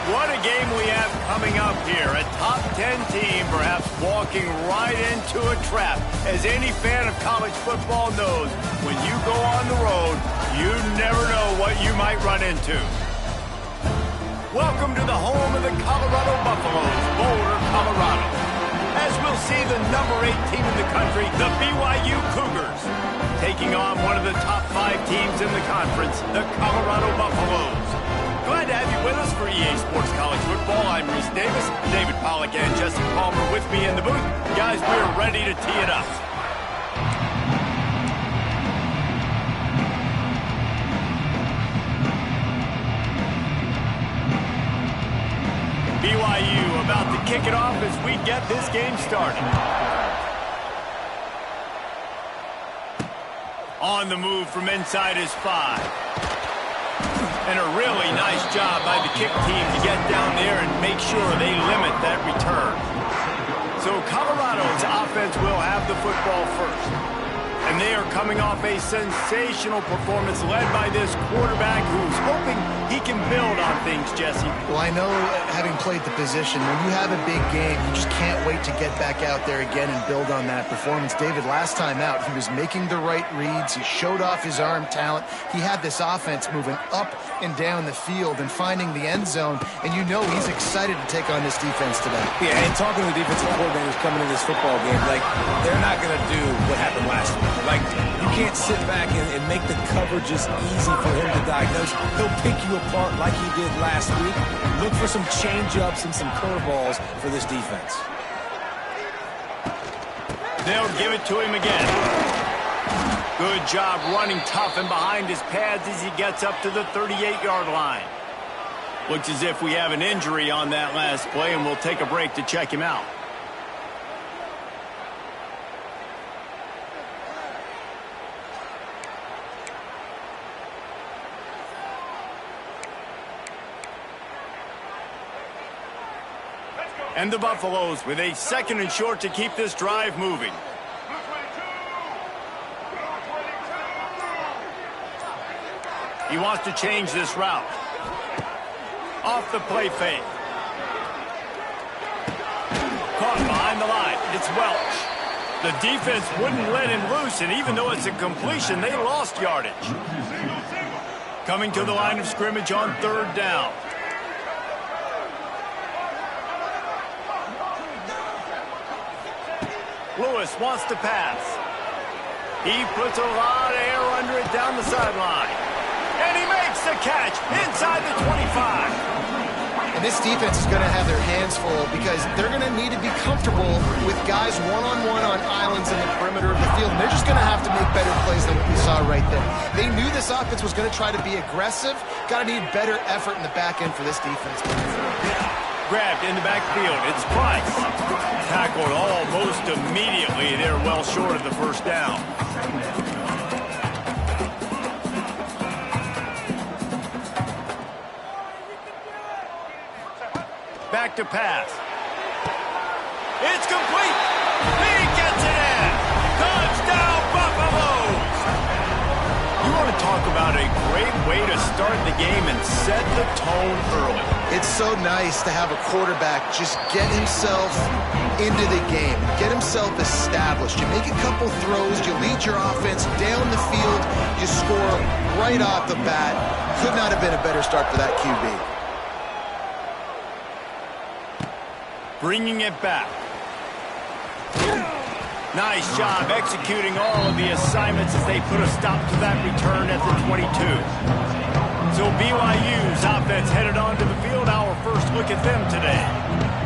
What a game we have coming up here. A top 10 team perhaps walking right into a trap. As any fan of college football knows, when you go on the road, you never know what you might run into. Welcome to the home of the Colorado Buffaloes, Boulder, Colorado. As we'll see the number 8 team in the country, the BYU Cougars, taking on one of the top 5 teams in the conference, the Colorado Buffaloes. Glad to have you with us for EA Sports College Football. I'm Reese Davis, David Pollack and Jesse Palmer with me in the booth. Guys, we're ready to tee it up. BYU about to kick it off as we get this game started. On the move from inside his 5. And a really nice job by the kick team to get down there and make sure they limit that return. So Colorado's offense will have the football first. And they are coming off a sensational performance led by this quarterback who's hoping he can build on things, Jesse. Well, I know, having played the position, when you have a big game, you just can't wait to get back out there again and build on that performance. David, last time out, he was making the right reads. He showed off his arm talent. He had this offense moving up and down the field and finding the end zone. And you know he's excited to take on this defense today. Yeah, and talking to the defensive coordinators coming in this football game, like, they're not going to do what happened last week. Like, you can't sit back and make the coverages easy for him to diagnose. He'll pick you apart like he did last week. Look for some change-ups and some curveballs for this defense. They'll give it to him again. Good job running tough and behind his pads as he gets up to the 38-yard line. Looks as if we have an injury on that last play, and we'll take a break to check him out. And the Buffaloes with a 2nd and short to keep this drive moving. He wants to change this route. Off the play fake. Caught behind the line. It's Welch. The defense wouldn't let him loose, and even though it's a completion, they lost yardage. Coming to the line of scrimmage on 3rd down. Lewis wants to pass. He puts a lot of air under it down the sideline. And he makes the catch inside the 25. And this defense is going to have their hands full because they're going to need to be comfortable with guys one-on-one on islands in the perimeter of the field. And they're just going to have to make better plays than what we saw right there. They knew this offense was going to try to be aggressive. Got to need better effort in the back end for this defense. Grabbed in the backfield. It's Price. Tackled almost immediately. They're well short of the 1st down. Back to pass. It's complete. He gets it in. Touchdown, Buffaloes. You want to talk about a great way to start the game and set the tone early. It's so nice to have a quarterback just get himself into the game, get himself established. You make a couple throws, you lead your offense down the field, you score right off the bat. Could not have been a better start for that QB. Bringing it back. Nice job executing all of the assignments as they put a stop to that return at the 22. So BYU's offense headed onto the field. Our first look at them today.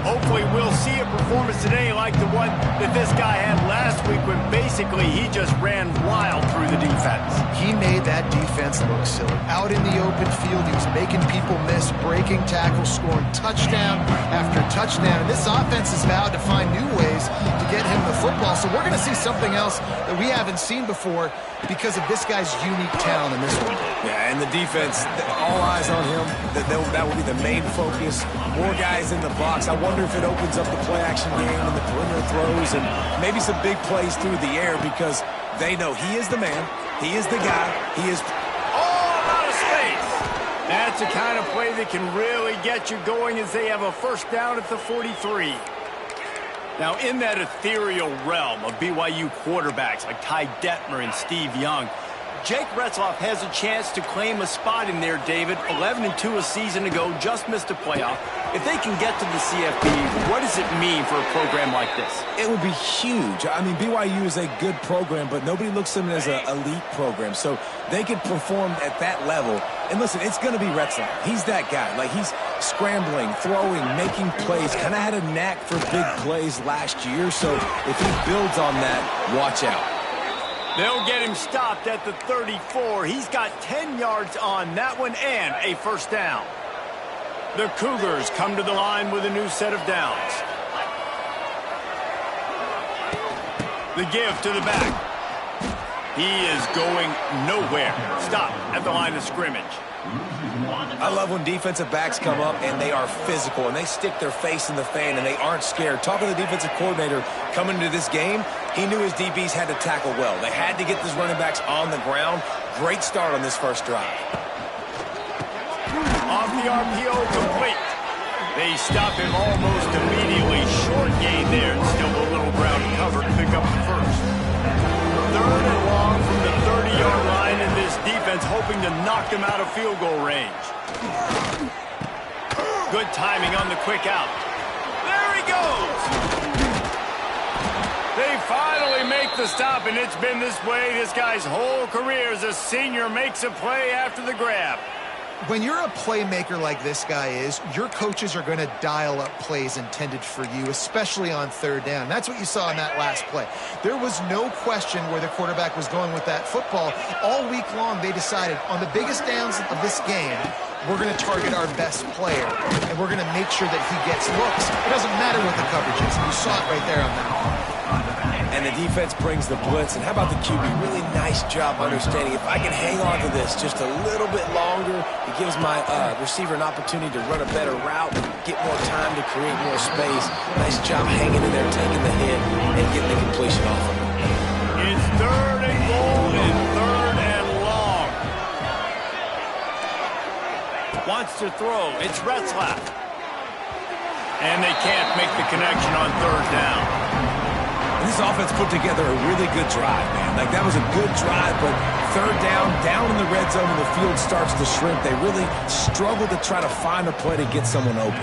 Hopefully we'll see a performance today like the one that this guy had last week when basically he just ran wild through the defense. He made that defense look silly. Out in the open field, he was making people miss, breaking tackles, scoring touchdown after touchdown. And this offense has vowed to find new ways to get him the football. So we're going to see something else that we haven't seen before because of this guy's unique talent in this one. Yeah, and the defense, all eyes on him. That will be the main focus. More guys in the box. I wonder if it opens up the play-action game and the perimeter throws and maybe some big plays through the air because they know he is the man. He is the guy. He is... All out of space. As That's the kind of play that can really get you going as they have a first down at the 43. Now, in that ethereal realm of BYU quarterbacks like Ty Detmer and Steve Young, Jake Retzlaff has a chance to claim a spot in there, David. 11-2 a season ago, just missed a playoff. If they can get to the CFP, what does it mean for a program like this? It would be huge. I mean, BYU is a good program, but nobody looks at them as an elite program. So they could perform at that level. And listen, it's going to be Retzlaff. He's that guy. Like, he's scrambling, throwing, making plays. Kind of had a knack for big plays last year. So if he builds on that, watch out. They'll get him stopped at the 34. He's got 10 yards on that one and a first down. The Cougars come to the line with a new set of downs. The give to the back. He is going nowhere. Stop at the line of scrimmage. I love when defensive backs come up and they are physical and they stick their face in the fan and they aren't scared. Talking to the defensive coordinator coming into this game, he knew his DBs had to tackle well. They had to get these running backs on the ground. Great start on this first drive. Off the RPO, complete. They stop him almost immediately. Short gain there. Still a little ground cover to pick up the first. Third and long from the 30-yard line, and this defense hoping to knock them out of field goal range. Good timing on the quick out. There he goes. They finally make the stop, and it's been this way this guy's whole career as a senior makes a play after the grab. When you're a playmaker like this guy is, your coaches are going to dial up plays intended for you, especially on third down. That's what you saw in that last play. There was no question where the quarterback was going with that football. All week long, they decided on the biggest downs of this game, we're going to target our best player, and we're going to make sure that he gets looks. It doesn't matter what the coverage is. You saw it right there on that one. And the defense brings the blitz. And how about the QB? Really nice job understanding. If I can hang on to this just a little bit longer, it gives my receiver an opportunity to run a better route, get more time to create more space. Nice job hanging in there, taking the hit, and getting the completion off of it. It's third and goal and third and long. Wants to throw. It's Retzlaff. And they can't make the connection on third down. This offense put together a really good drive, man. Like, that was a good drive, but third down in the red zone, and the field starts to shrink. They really struggled to try to find a play to get someone open.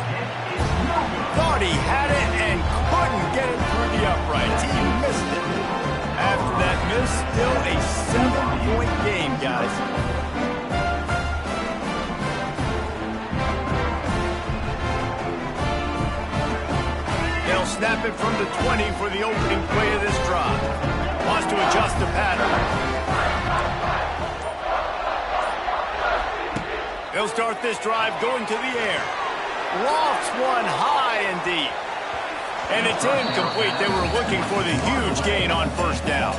Thought he had it and couldn't get it through the uprights. He missed it. After that miss, still a 7-point game, guys. They'll snap it from the 20 for the opening play of this drive. Wants to adjust the pattern. They'll start this drive going to the air. Lofts one high and deep. And it's incomplete. They were looking for the huge gain on first down.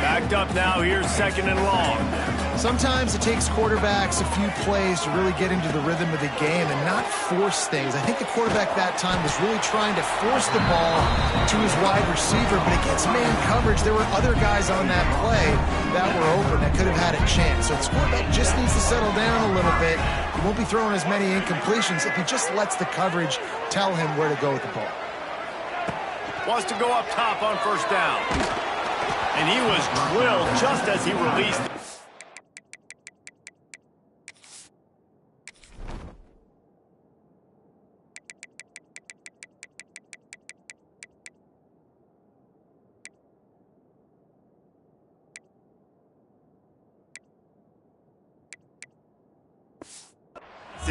Backed up now. Here's second and long. Sometimes it takes quarterbacks a few plays to really get into the rhythm of the game and not force things. I think the quarterback that time was really trying to force the ball to his wide receiver, but against man coverage, there were other guys on that play that were open that could have had a chance. So this quarterback just needs to settle down a little bit. He won't be throwing as many incompletions if he just lets the coverage tell him where to go with the ball. Wants to go up top on first down. And he was drilled just as he released it.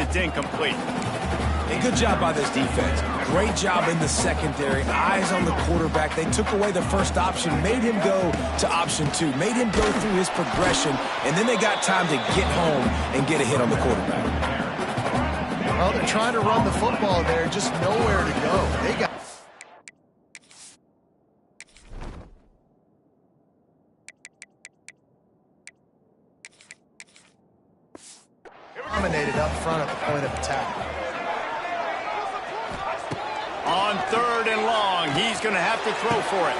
It's incomplete. A good job by this defense. Great job in the secondary. Eyes on the quarterback. They took away the first option, made him go to option 2, made him go through his progression, and then they got time to get home and get a hit on the quarterback. Well, they're trying to run the football there, just nowhere to go. They got dominated up front at the point of attack. On third and long, he's going to have to throw for it.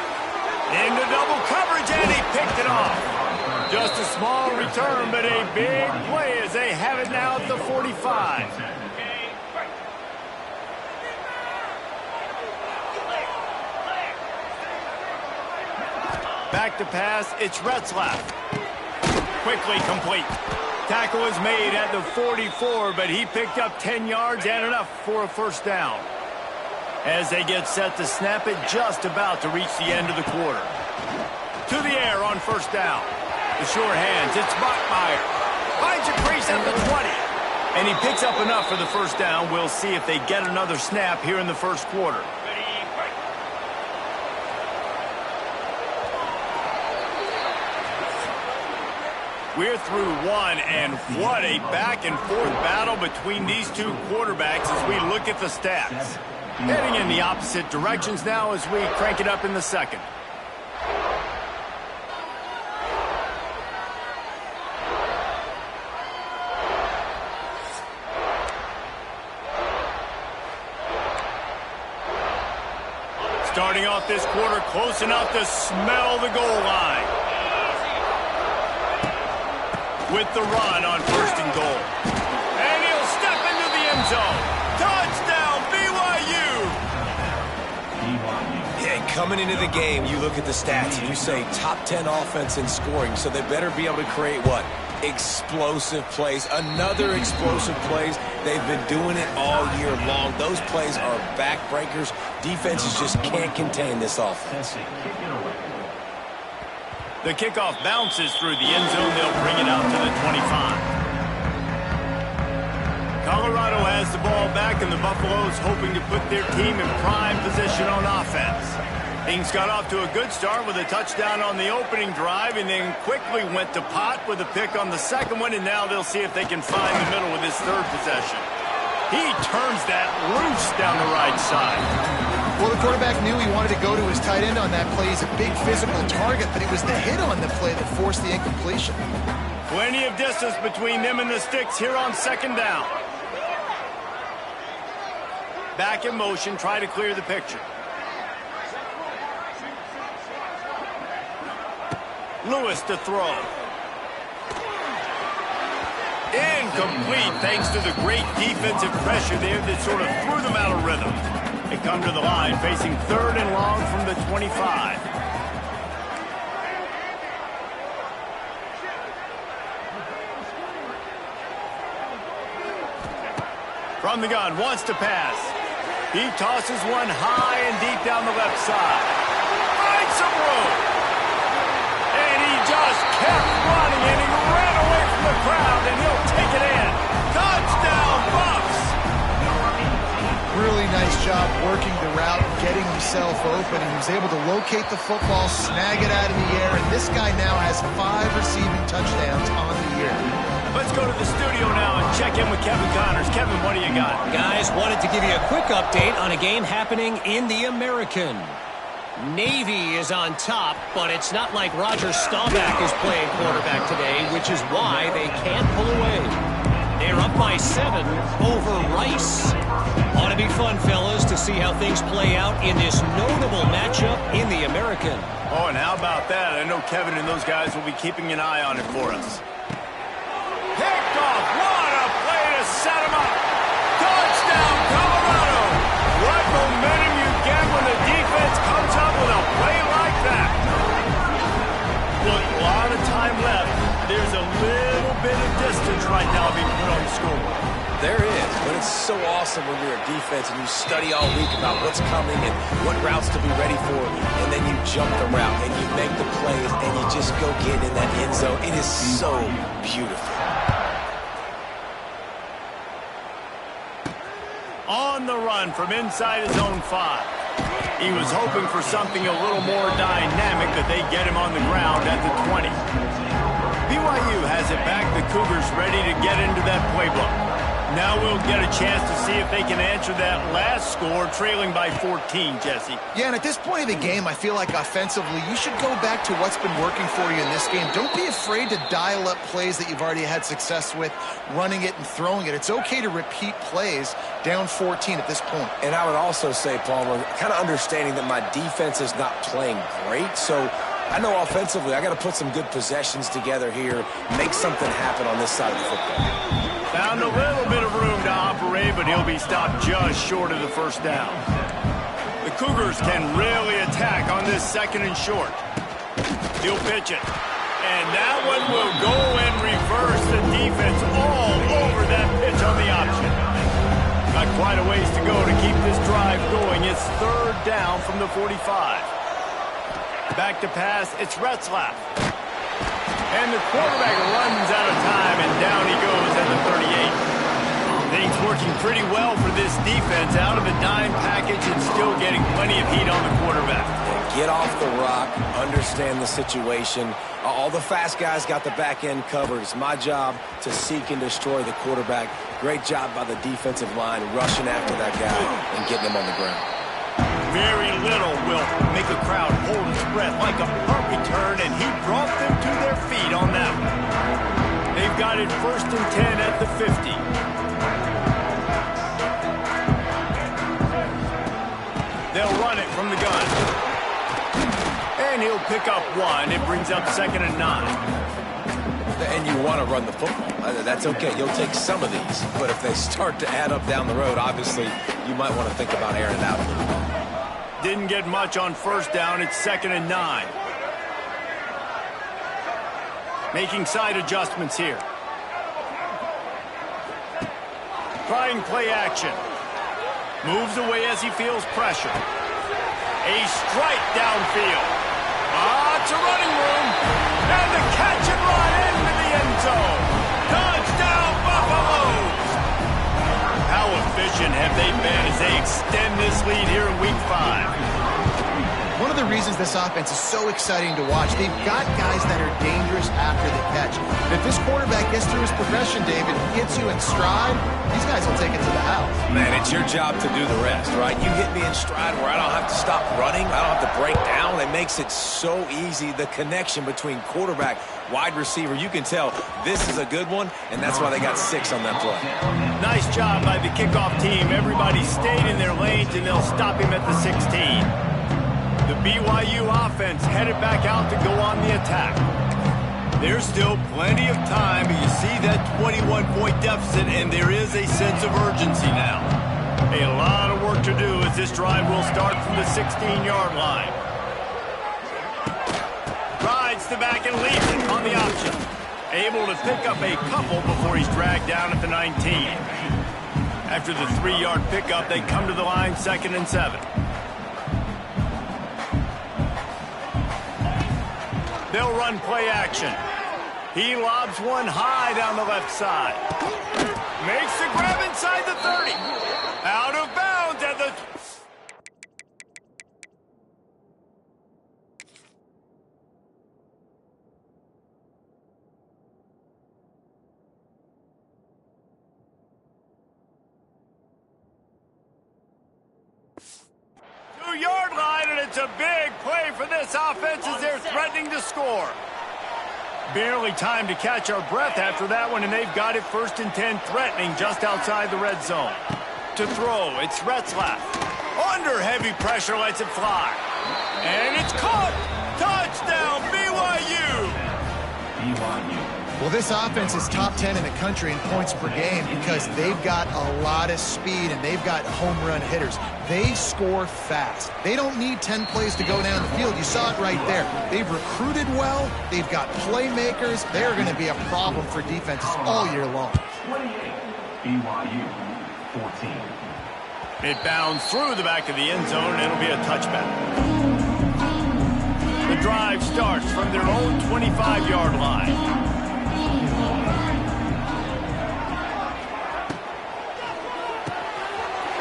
Into double coverage, and he picked it off. Just a small return, but a big play as they have it now at the 45. Back to pass, it's Retzlaff. Quickly complete. Tackle is made at the 44, but he picked up 10 yards and enough for a first down. As they get set to snap it, just about to reach the end of the quarter. To the air on first down. The sure hands, it's Bachmeier. Finds a crease at the 20. And he picks up enough for the first down. We'll see if they get another snap here in the first quarter. We're through one, and what a back-and-forth battle between these two quarterbacks as we look at the stats. Heading in the opposite directions now as we crank it up in the second. Starting off this quarter close enough to smell the goal line. With the run on first and goal. And he'll step into the end zone. Touchdown, BYU! Yeah, coming into the game, you look at the stats and you say top 10 offense in scoring, so they better be able to create what? Explosive plays. Another explosive plays. They've been doing it all year long. Those plays are backbreakers. Defenses just can't contain this offense. The kickoff bounces through the end zone. They'll bring it out to the 25. Colorado has the ball back, and the Buffaloes hoping to put their team in prime position on offense. Things got off to a good start with a touchdown on the opening drive, and then quickly went to pot with a pick on the second one, and now they'll see if they can find the middle with this third possession. He turns that loose down the right side. Well, the quarterback knew he wanted to go to his tight end on that play. He's a big physical target, but it was the hit on the play that forced the incompletion. Plenty of distance between them and the sticks here on second down. Back in motion, try to clear the picture. Lewis to throw. Incomplete thanks to the great defensive pressure there that sort of threw them out of rhythm. They come to the line facing third and long from the 25. From the gun, wants to pass. He tosses one high and deep down the left side. Finds some room. And he just kept running, and he ran away from the crowd, and he'll take it in. Touchdown, Buffs! Really nice job working the route, getting himself open, and he was able to locate the football, snag it out of the air, and this guy now has 5 receiving touchdowns on the year. Let's go to the studio now and check in with Kevin Connors. Kevin, what do you got? Guys, wanted to give you a quick update on a game happening in the American. Navy is on top, but it's not like Roger Staubach is playing quarterback today, which is why they can't pull away. They're up by 7 over Rice. Ought to be fun, fellas, to see how things play out in this notable matchup in the American. Oh, and how about that? I know Kevin and those guys will be keeping an eye on it for us. Picked off. What a play to set him up. Touchdown, Colorado. What momentum you get when the defense comes up with a play like that. Look, a lot of time left. There's a little bit of distance right now being put on the scoreboard. There is, but it's so awesome when you're a defense and you study all week about what's coming and what routes to be ready for, and then you jump the route and you make the plays and you just go get in that end zone. It is so beautiful. On the run from inside his own 5. He was hoping for something a little more dynamic, but they get him on the ground at the 20. BYU has it back. The Cougars ready to get into that playbook. Now we'll get a chance to see if they can answer that last score, trailing by 14, Jesse. Yeah, and at this point of the game, I feel like offensively, you should go back to what's been working for you in this game. Don't be afraid to dial up plays that you've already had success with, running it and throwing it. It's okay to repeat plays down 14 at this point. And I would also say, Palmer, kind of understanding that my defense is not playing great, so I know offensively I got to put some good possessions together here, make something happen on this side of the football. Found a little bit of room to operate, but he'll be stopped just short of the first down. The Cougars can really attack on this 2nd and short. He'll pitch it. And that one will go and reverse the defense all over that pitch on the option. Got quite a ways to go to keep this drive going. It's 3rd down from the 45. Back to pass, it's Retzlaff. And the quarterback runs out of time, and down he goes at the 38. Things working pretty well for this defense, out of the dime package and still getting plenty of heat on the quarterback. Get off the rock, understand the situation. All the fast guys got the back end covered. It's my job to seek and destroy the quarterback. Great job by the defensive line rushing after that guy and getting him on the ground. Very little will make a crowd hold its breath like a punt return, and he brought them to their feet on that one. They've got it 1st and 10 at the 50. They'll run it from the gun. And he'll pick up 1. It brings up 2nd and 9. And you want to run the football. That's okay. You'll take some of these. But if they start to add up down the road, obviously, you might want to think about airing it out a little bit. Didn't get much on 1st down. It's 2nd and 9. Making side adjustments here. Trying play action. Moves away as he feels pressure. A strike downfield. It's a running room. And the catch and run into the end zone. Touchdown, Buffaloes. How efficient have they been as they extend this lead here in Week 5? One of the reasons this offense is so exciting to watch, they've got guys that are dangerous after the catch. If this quarterback gets through his progression, David, hits you in stride, these guys will take it to the house. Man, it's your job to do the rest, right? You hit me in stride where I don't have to stop running. I don't have to break down. It makes it so easy. The connection between quarterback, wide receiver, you can tell this is a good one, and that's why they got 6 on that play. Nice job by the kickoff team. Everybody stayed in their lanes, and they'll stop him at the 16. The BYU offense headed back out to go on the attack. There's still plenty of time, but you see that 21-point deficit, and there is a sense of urgency now. A lot of work to do as this drive will start from the 16-yard line. Rides to back and leads it on the option. Able to pick up a couple before he's dragged down at the 19. After the 3-yard pickup, they come to the line 2nd and 7. They'll run play action. He lobs one high down the left side. Makes the grab inside the 30. Out of bounds at the... Yard line, and it's a big play for this offense as they're threatening to score. Barely time to catch our breath after that one, and they've got it 1st and 10, threatening just outside the red zone. To throw, it's Retzlaff. Under heavy pressure, lets it fly. And it's caught! Touchdown, BYU! Well, this offense is top 10 in the country in points per game because they've got a lot of speed and they've got home run hitters. They score fast. They don't need 10 plays to go down the field. You saw it right there. They've recruited well. They've got playmakers. They're going to be a problem for defenses all year long. 28, BYU, 14. It bounds through the back of the end zone, and it'll be a touchback. The drive starts from their own 25-yard line.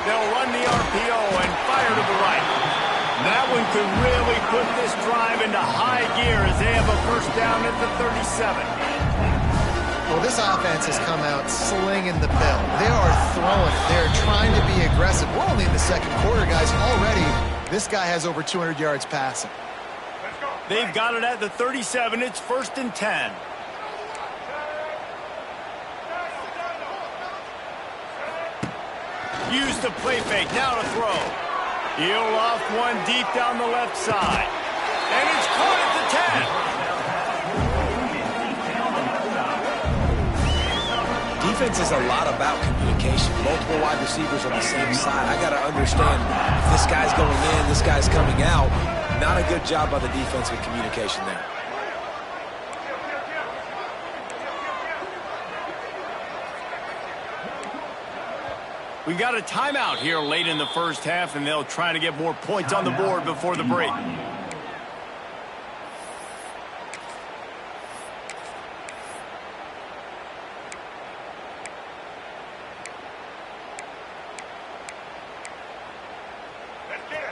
They'll run the RPO and fire to the right. That one could really put this drive into high gear as they have a 1st down at the 37. Well, this offense has come out slinging the bell. They are throwing. They're trying to be aggressive. We're only in the 2nd quarter, guys. Already, this guy has over 200 yards passing. They've got it at the 37. It's 1st and 10. Use the play fake, now to throw. He'll off one deep down the left side. And it's caught at the Defense is a lot about communication. Multiple wide receivers on the same side. I got to understand if this guy's going in, this guy's coming out. Not a good job by the defense with communication there. We got a timeout here late in the first half, and they'll try to get more points on the board before the break.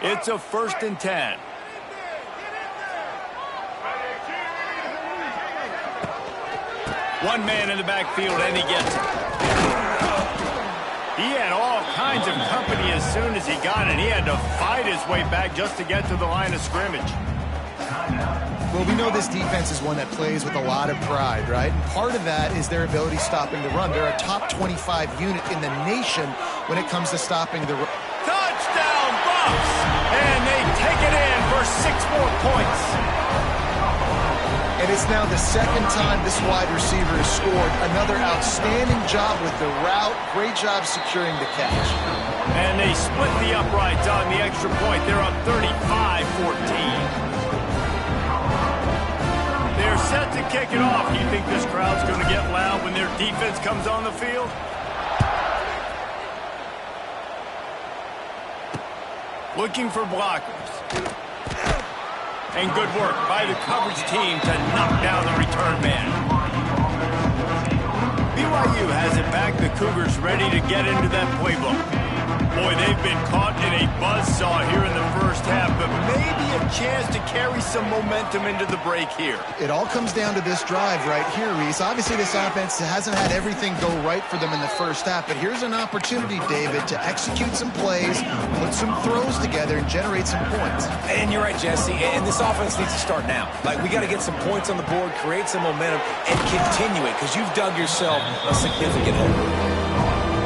It's a 1st and 10. One man in the backfield, and he gets it. He had all kinds of company as soon as he got it. He had to fight his way back just to get to the line of scrimmage. Well, we know this defense is one that plays with a lot of pride, right? And part of that is their ability stopping the run. They're a top 25 unit in the nation when it comes to stopping the run. Touchdown, Bucs! And they take it in for 6 more points. And it's now the second time this wide receiver has scored. Another outstanding job with the route. Great job securing the catch. And they split the uprights on the extra point. They're up 35-14. They're set to kick it off. You think this crowd's going to get loud when their defense comes on the field? Looking for blockers. And good work by the coverage team to knock down the return man. BYU has it back. The Cougars ready to get into that playbook. Boy, they've been caught in a buzzsaw here in the first half, but maybe a chance to carry some momentum into the break here. It all comes down to this drive right here, Reese. Obviously, this offense hasn't had everything go right for them in the first half, but here's an opportunity, David, to execute some plays, put some throws together, and generate some points. And you're right, Jesse, and this offense needs to start now. Like, we got to get some points on the board, create some momentum, and continue it, because you've dug yourself a significant hole.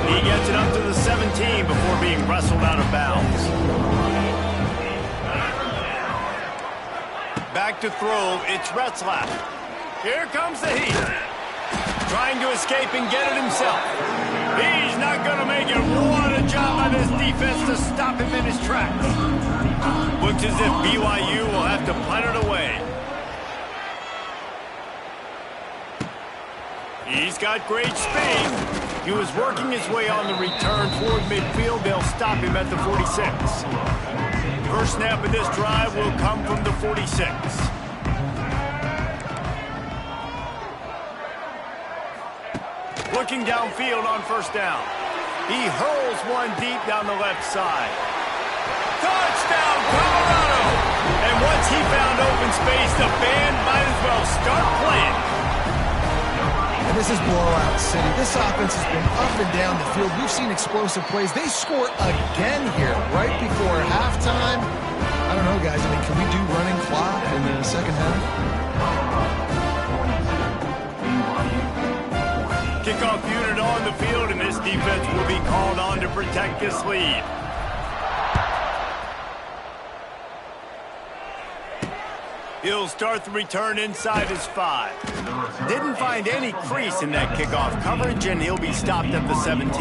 He gets it up to the 17 before being wrestled out of bounds. Back to throw, it's Retzlaff. Here comes the heat. Trying to escape and get it himself. He's not going to make it. What a job by this defense to stop him in his tracks. Looks as if BYU will have to punt it away. He's got great speed. He was working his way on the return toward midfield. They'll stop him at the 46. First snap of this drive will come from the 46. Looking downfield on first down. He hurls one deep down the left side. Touchdown, Colorado! And once he found open space, the band might as well start playing. And this is blowout city. This offense has been up and down the field. We've seen explosive plays. They score again here right before halftime. I don't know, guys. I mean, can we do running clock in the second half? Kickoff unit on the field, and this defense will be called on to protect this lead. He'll start the return inside his 5. Didn't find any crease in that kickoff coverage, and he'll be stopped at the 17.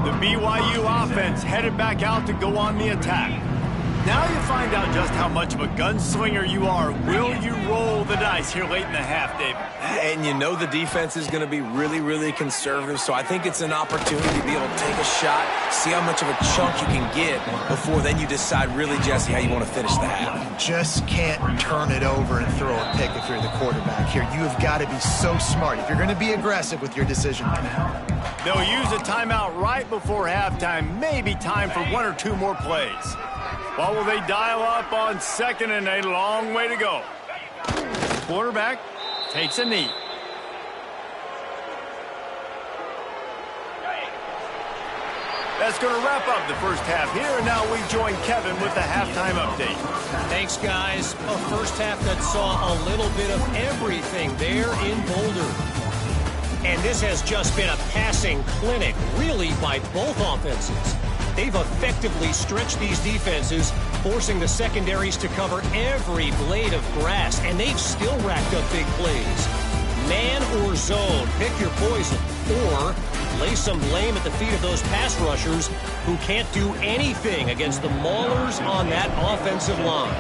The BYU offense headed back out to go on the attack. Now you find out just how much of a gunslinger you are. Will you roll the dice here late in the half, David? And you know the defense is going to be really, really conservative, so I think it's an opportunity to be able to take a shot, see how much of a chunk you can get before then you decide really, Jesse, how you want to finish the half. You just can't turn it over and throw a pick if you're the quarterback here. You have got to be so smart if you're going to be aggressive with your decision. They'll use a timeout right before halftime. Maybe time for 1 or 2 more plays. What will they dial up on second and a long way to go? Quarterback takes a knee. That's going to wrap up the first half here, and now we join Kevin with the halftime update. Thanks, guys. A first half that saw a little bit of everything there in Boulder. And this has just been a passing clinic, really, by both offenses. they've effectively stretched these defenses, forcing the secondaries to cover every blade of grass, and they've still racked up big plays. Man or zone, pick your poison, or lay some blame at the feet of those pass rushers who can't do anything against the maulers on that offensive line.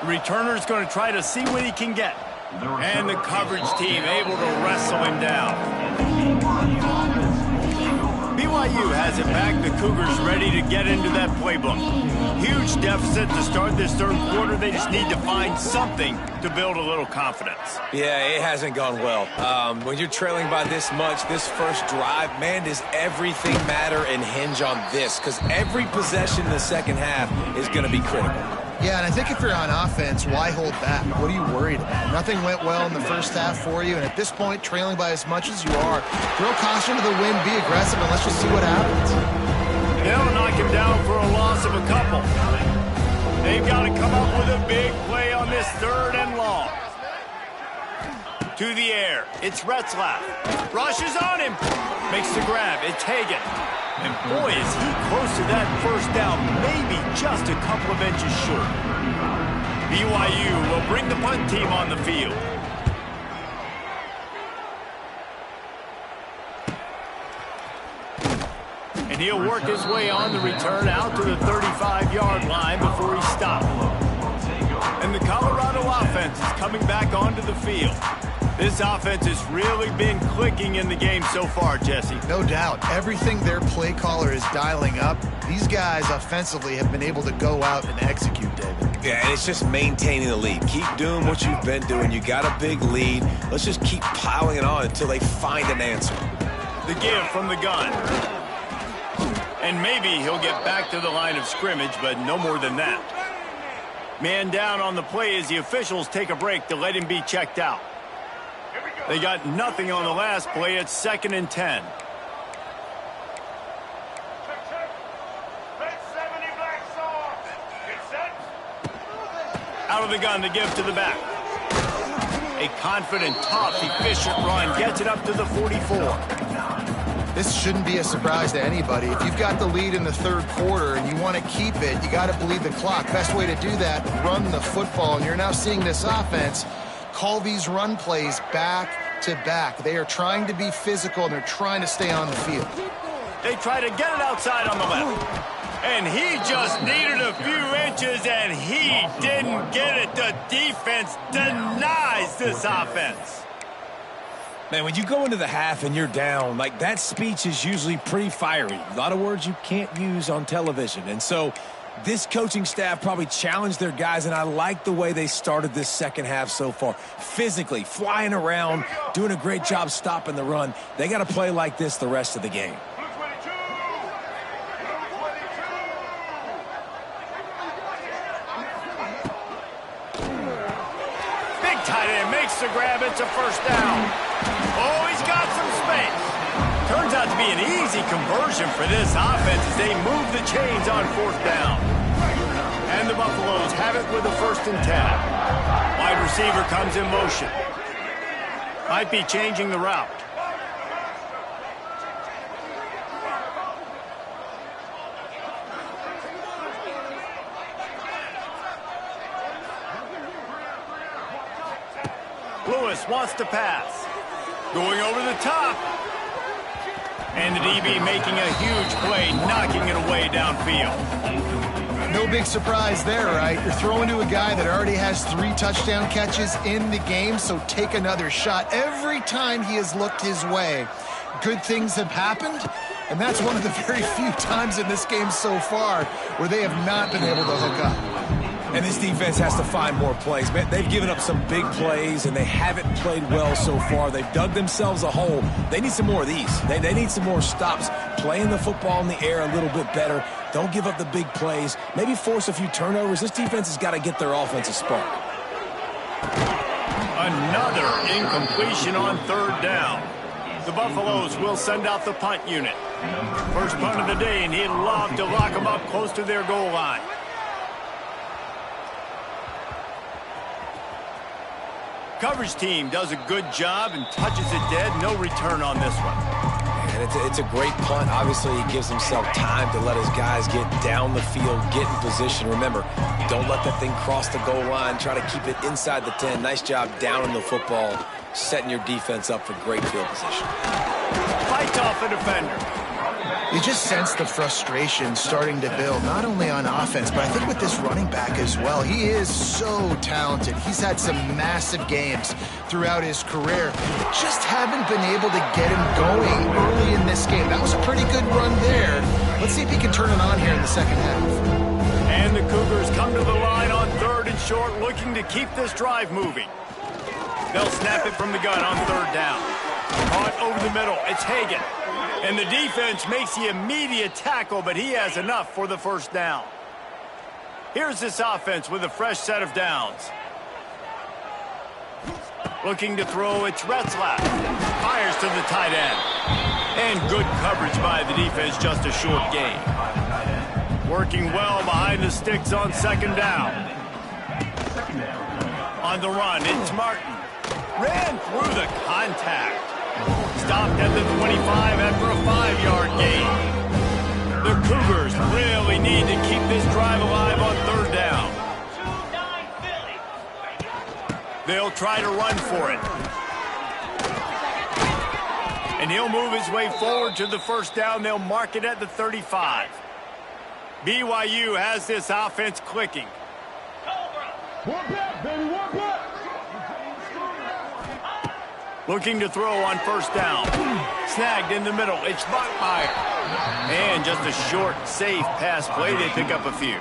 The returner's going to try to see what he can get. And the coverage team able to wrestle him down. BYU has it back. The Cougars ready to get into that playbook. Huge deficit to start this third quarter. They just need to find something to build a little confidence. Yeah, it hasn't gone well. When you're trailing by this much, this first drive, man, does everything matter and hinge on this? Because every possession in the second half is going to be critical. Yeah, and I think if you're on offense, why hold back? What are you worried about? Nothing went well in the first half for you, and at this point, trailing by as much as you are, throw caution to the wind, be aggressive, and let's just see what happens. They'll knock him down for a loss of a couple. They've got to come up with a big play on this third and long. To the air. It's Retzlaff. Rushes on him. Makes the grab. It's Hagan. And boy, is he close to that first down, maybe just a couple of inches short. BYU will bring the punt team on the field. And he'll work his way on the return out to the 35-yard line before he stopped. And the Colorado offense is coming back onto the field. This offense has really been clicking in the game so far, Jesse. No doubt. Everything their play caller is dialing up, these guys offensively have been able to go out and execute, David. Yeah, and it's just maintaining the lead. Keep doing what you've been doing. You got a big lead. Let's just keep piling it on until they find an answer. The give from the gun. And maybe he'll get back to the line of scrimmage, but no more than that. Man down on the play as the officials take a break to let him be checked out. They got nothing on the last play. It's 2nd and 10. Out of the gun to give to the back. A confident, tough, efficient run gets it up to the 44. This shouldn't be a surprise to anybody. If you've got the lead in the third quarter and you want to keep it, you got to bleed the clock. Best way to do that, run the football. And you're now seeing this offense call these run plays back to back. They are trying to be physical, and they're trying to stay on the field. They try to get it outside on the left. And he just needed a few inches, and he didn't get it. The defense denies this offense. Man, when you go into the half and you're down, like, that speech is usually pretty fiery. A lot of words you can't use on television. And so this coaching staff probably challenged their guys, and I like the way they started this second half so far. Physically, flying around, doing a great job stopping the run. They got to play like this the rest of the game. Big tight end makes the grab. It's a first down. Oh, he's got some space. Turns out to be an easy conversion for this offense as they move the chains on 4th down. And the Buffaloes have it with a 1st and 10. Wide receiver comes in motion. Might be changing the route. Lewis wants to pass. Going over the top. And the DB making a huge play, knocking it away downfield. No big surprise there, right? You're throwing to a guy that already has 3 touchdown catches in the game, so take another shot. Every time he has looked his way, good things have happened, and that's one of the very few times in this game so far where they have not been able to hook up. And this defense has to find more plays. Man, they've given up some big plays, and they haven't played well so far. They've dug themselves a hole. They need some more of these. They need some more stops, playing the football in the air a little bit better. Don't give up the big plays. Maybe force a few turnovers. This defense has got to get their offensive spark. Another incompletion on 3rd down. The Buffaloes will send out the punt unit. First punt of the day, and he'd love to lock them up close to their goal line. Coverage team does a good job and touches it dead. No return on this one. And it's a great punt. Obviously, he gives himself time to let his guys get down the field, get in position. Remember, don't let that thing cross the goal line. Try to keep it inside the 10. Nice job down in the football, setting your defense up for great field position. Fights off a defender. You just sense the frustration starting to build, not only on offense, but I think with this running back as well. He is so talented. He's had some massive games throughout his career. Just haven't been able to get him going early in this game. That was a pretty good run there. Let's see if he can turn it on here in the second half. And the Cougars come to the line on 3rd and short, looking to keep this drive moving. They'll snap it from the gun on 3rd down. Caught over the middle. It's Hagan. And the defense makes the immediate tackle, but he has enough for the 1st down. Here's this offense with a fresh set of downs. Looking to throw, it's Retzlaff. Fires to the tight end. And good coverage by the defense, just a short gain. Working well behind the sticks on 2nd down. On the run, it's Martin. Ran through the contact. Stopped at the 25 after a 5-yard gain. The Cougars really need to keep this drive alive on 3rd down. They'll try to run for it. And he'll move his way forward to the 1st down. They'll mark it at the 35. BYU has this offense clicking. Looking to throw on 1st down. Snagged in the middle. It's Bachmeier. And just a short, safe pass play. They pick up a few.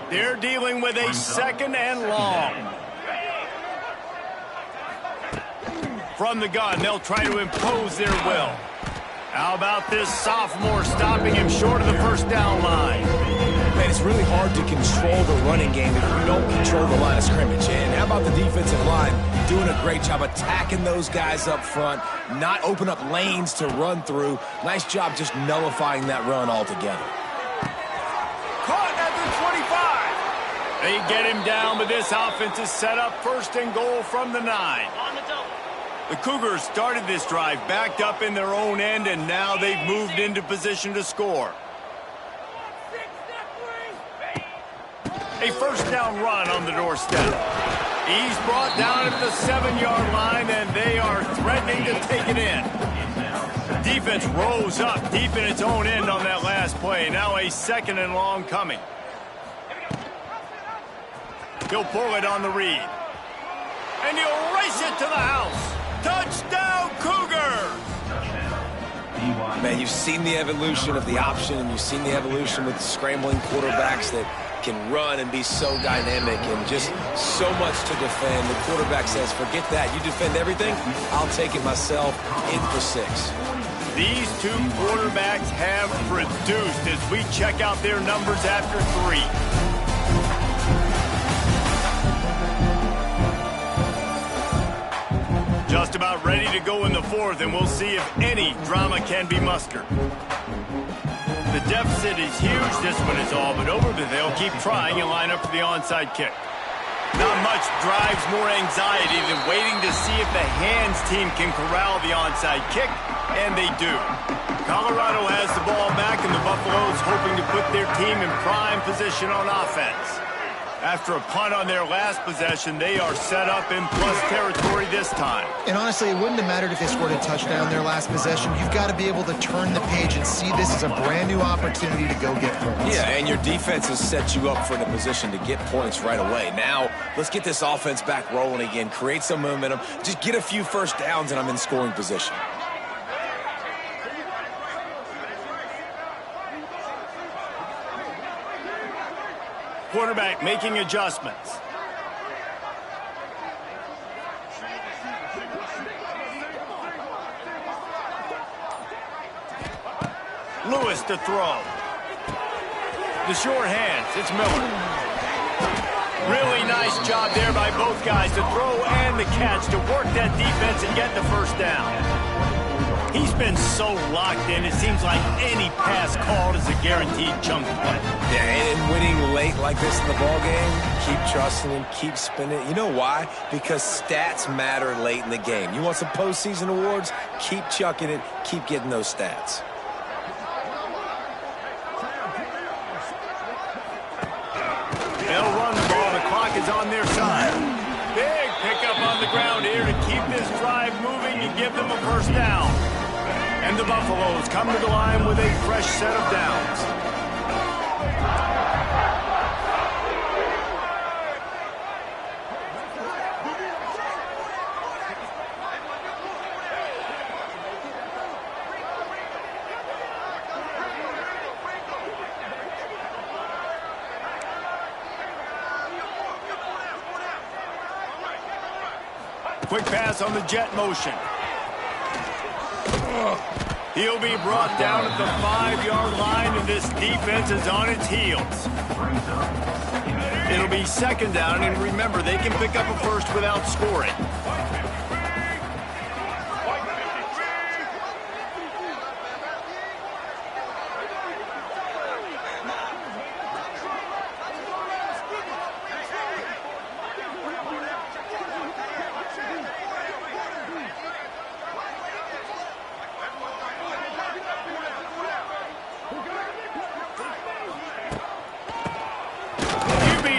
They're dealing with a 2nd and long. From the gun, they'll try to impose their will. How about this sophomore stopping him short of the 1st down line? Man, it's really hard to control the running game if you don't control the line of scrimmage. And how about the defensive line doing a great job attacking those guys up front, not open up lanes to run through. Nice job just nullifying that run altogether. Caught at the 25. They get him down, but this offense is set up 1st and goal from the 9. The Cougars started this drive backed up in their own end, and now they've moved into position to score. A 1st down run on the doorstep. He's brought down at the 7-yard line, and they are threatening to take it in. Defense rose up deep in its own end on that last play. Now a 2nd and long coming. He'll pull it on the read. And he'll race it to the house. Touchdown, Cougars! Man, you've seen the evolution of the option, and you've seen the evolution with scrambling quarterbacks that can run and be so dynamic and just so much to defend. The quarterback says, forget that. You defend everything, I'll take it myself in for 6. These two quarterbacks have produced as we check out their numbers after 3. Just about ready to go in the 4th, and we'll see if any drama can be mustered. The deficit is huge. This one is all but over, but they'll keep trying and line up for the onside kick. Not much drives more anxiety than waiting to see if the hands team can corral the onside kick, and they do. Colorado has the ball back, and the Buffaloes hoping to put their team in prime position on offense. After a punt on their last possession, they are set up in plus territory this time. And honestly, it wouldn't have mattered if they scored a touchdown their last possession. You've got to be able to turn the page and see this as a brand new opportunity to go get points. Yeah, and your defense has set you up for the position to get points right away. Now, let's get this offense back rolling again, create some momentum, just get a few 1st downs, and I'm in scoring position. Quarterback making adjustments. Lewis to throw. The short hands, it's Miller. Really nice job there by both guys to throw and the catch to work that defense and get the 1st down. He's been so locked in, it seems like any pass called is a guaranteed chunk play. Yeah, and winning late like this in the ball game, keep trusting him, keep spinning. You know why? Because stats matter late in the game. You want some postseason awards? Keep chucking it, keep getting those stats. They'll run the ball. The clock is on their side. Big pickup on the ground here to keep this drive moving and give them a first down. And the Buffaloes come to the line with a fresh set of downs. Quick pass on the jet motion. He'll be brought down at the 5-yard line, and this defense is on its heels. It'll be second down, and remember, they can pick up a first without scoring.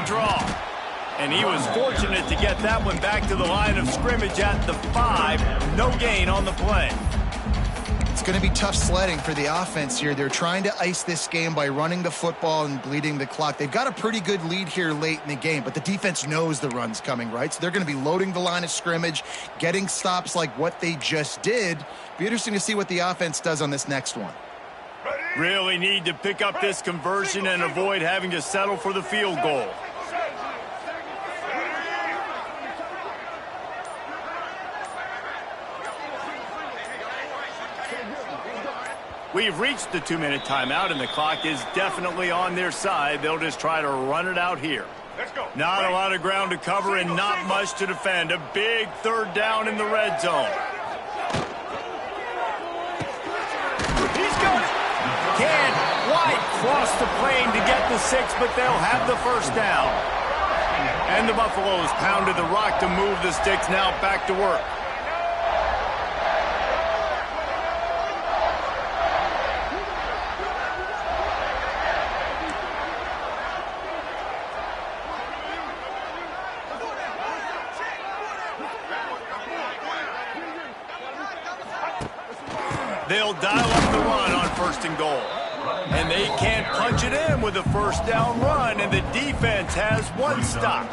Draw. And he was fortunate to get that one back to the line of scrimmage at the 5. No gain on the play. It's going to be tough sledding for the offense here. They're trying to ice this game by running the football and bleeding the clock. They've got a pretty good lead here late in the game, but the defense knows the run's coming, right? So they're going to be loading the line of scrimmage, getting stops like what they just did. Be interesting to see what the offense does on this next one. Really need to pick up this conversion and avoid having to settle for the field goal. We've reached the 2-minute timeout, and the clock is definitely on their side. They'll just try to run it out here. Not a lot of ground to cover and not much to defend. A big third down in the red zone. He's got it. Can White cross the plane to get the 6, but they'll have the first down. And the Buffaloes pounded the rock to move the sticks. Now back to work. They'll dial up the run on 1st and goal. And they can't punch it in with a first down run, and the defense has one stop.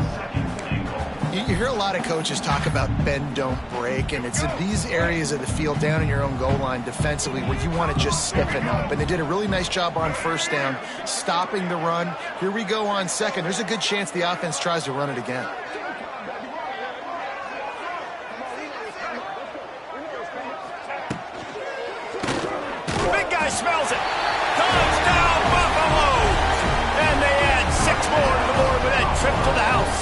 You hear a lot of coaches talk about bend, don't break, and it's in these areas of the field down in your own goal line defensively where you want to just stiffen up. And they did a really nice job on 1st down, stopping the run. Here we go on 2nd. There's a good chance the offense tries to run it again. Smells it. Touchdown, Buffaloes! And they add 6 more to the board with that trip to the house.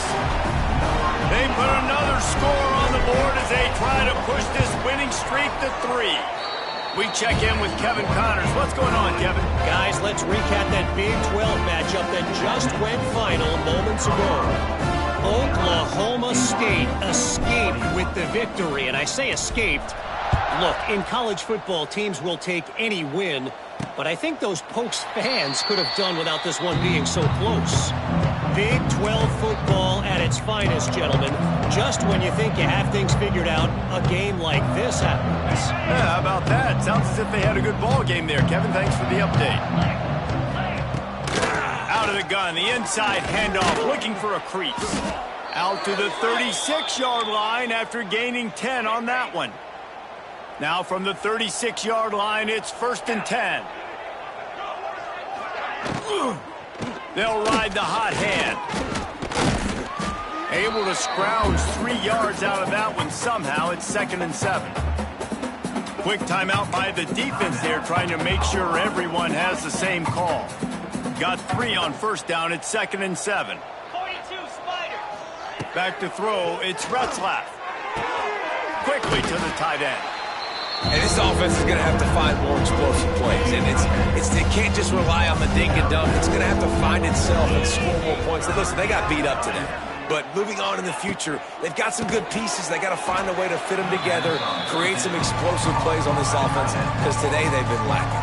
They put another score on the board as they try to push this winning streak to 3. We check in with Kevin Connors. What's going on, Kevin? Guys, let's recap that Big 12 matchup that just went final moments ago. Oklahoma State escaped with the victory, and I say escaped. Look, in college football, teams will take any win, but I think those Pokes fans could have done without this one being so close. Big 12 football at its finest, gentlemen. Just when you think you have things figured out, a game like this happens. Yeah, how about that? Sounds as if they had a good ball game there, Kevin. Thanks for the update. Out of the gun, the inside handoff, looking for a crease. Out to the 36-yard line after gaining 10 on that one. Now from the 36-yard line, it's 1st and 10. They'll ride the hot hand. Able to scrounge 3 yards out of that one somehow. It's 2nd and 7. Quick timeout by the defense there, trying to make sure everyone has the same call. Got 3 on 1st down. It's 2nd and 7. 42 Spiders. Back to throw. It's Retzlaff. Quickly to the tight end. And this offense is going to have to find more explosive plays. And it can't just rely on the dink and dunk. It's going to have to find itself and score more points. And listen, they got beat up today. But moving on in the future, they've got some good pieces. They got to find a way to fit them together, create some explosive plays on this offense, because today they've been lacking.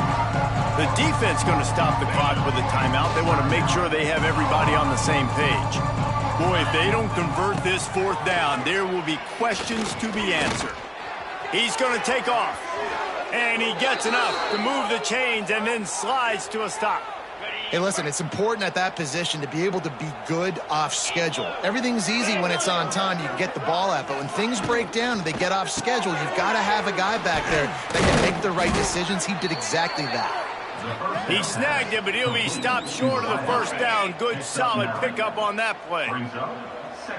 The defense going to stop the clock with a timeout. They want to make sure they have everybody on the same page. Boy, if they don't convert this fourth down, there will be questions to be answered. He's going to take off. And he gets enough to move the chains and then slides to a stop. Hey, listen, it's important at that position to be able to be good off schedule. Everything's easy when it's on time. You can get the ball out. But when things break down and they get off schedule, you've got to have a guy back there that can make the right decisions. He did exactly that. He snagged it, but he'll be stopped short of the first down. Good, solid pickup on that play.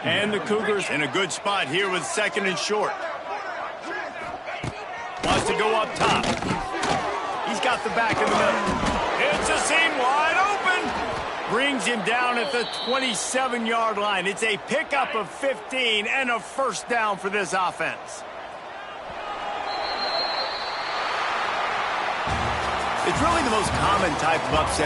And the Cougars in a good spot here with second and short. Wants to go up top. He's got the back in the middle. It's a seam wide open. Brings him down at the 27-yard line. It's a pickup of 15 and a first down for this offense. It's really the most common type of upset